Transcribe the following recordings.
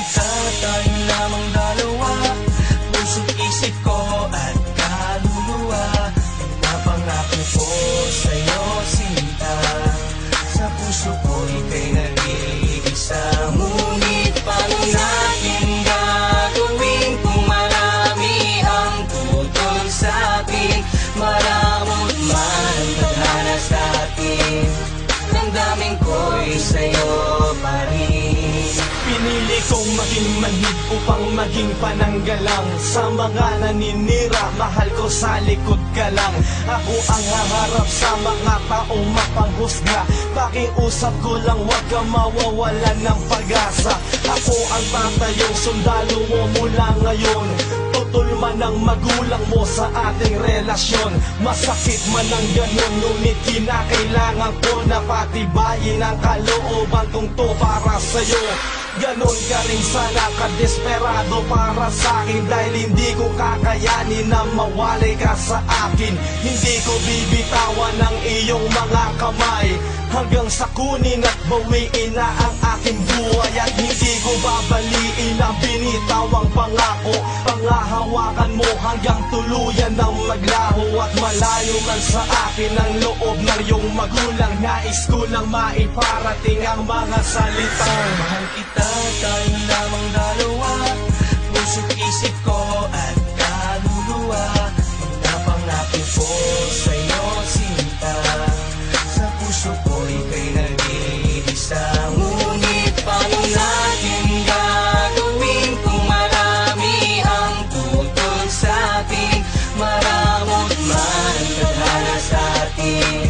kita, tayo lamang dalawa. Puso't isip ko at kaluluwa, napangako ko sa'yo sinta. Sa puso ko ika'y nag-iisa. Ngunit paano natin gagawin kung marami ang tutol sa'tin? Maramot man tadhana sa'tin, damdamin ko'y sa'yo pa rin. Pinili kong maging manhid upang maging pananggalang sa mga naninira, mahal ko sa likod ka lang. Ako ang haharap sa mga taong mapanghusga. Pakiusap ko lang, huwag ka mawawalan ng pag-asa. Ako ang tatayong sundalo mo mula ngayon. Tutol man ang magulang mo sa ating relasyon. Masakit man ang ganun, ngunit kinakailangan ko na patibayin ang kalooban kong to para sa'yo. Ganon ka rin sana kadesperado para sa'kin, dahil hindi ko kakayanin na mawalay ka sa akin. Hindi ko bibitawan ang iyong mga kamay hanggang sa kunin at bawiin na ang aking buhay. At hindi ko babaliin ang binitawang pangako. Pangahawakan mo hanggang tuluyan ng maglaho at malayo man sa akin ang loob ng iyong magulang. Nais ko lang maiparating ang mga salitang mahal kita, tayo lamang dalawa. Puso't isip ko at kaluluwa, napangako ko sa'yo sinta. Sa puso ko ika'y nag-iisa. Ngunit paano natin gagawin kung marami ang tutol sa'tin? Maramot man tadhana sa'tin,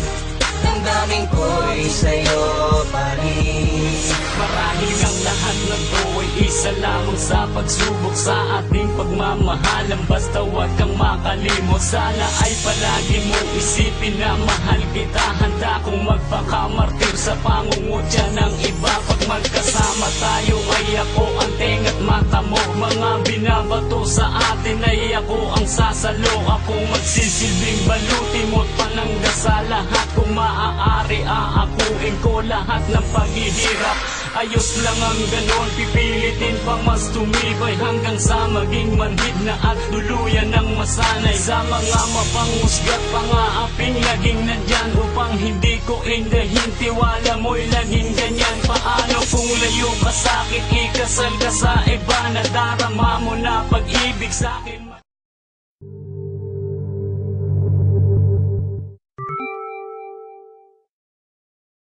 damdamin ko'y sa'yo pa rin. Marahil ang lahat ng to ay isa lamang sa pagsubok sa ating pagmamahalan. Basta huwag kang makalimot, sana ay palagi mong isipin na mahal kita. Handa kong magpakamartir sa pangungutya ng iba. Pag magkasama tayo ay ako ang tenga't mata mo. Mga binabato sa atin ay ako ang sasalo. Akong magsisilbing baluti mo't panangga sa lahat. Kung maaari aakuin ko lahat ng paghihirap. Ayos lang ang ganon, pipilitin pang mas tumibay hanggang sa maging manhid na at tuluyan ng masanay. Sa mga mapanghusga't pangaaping laging nandyan upang hindi ko indahin. Tiwala mo'y laging ganyan. Paano kung layo ka sa'kin, ikasal ka sa iba? Nadarama mo na pag-ibig sa'kin.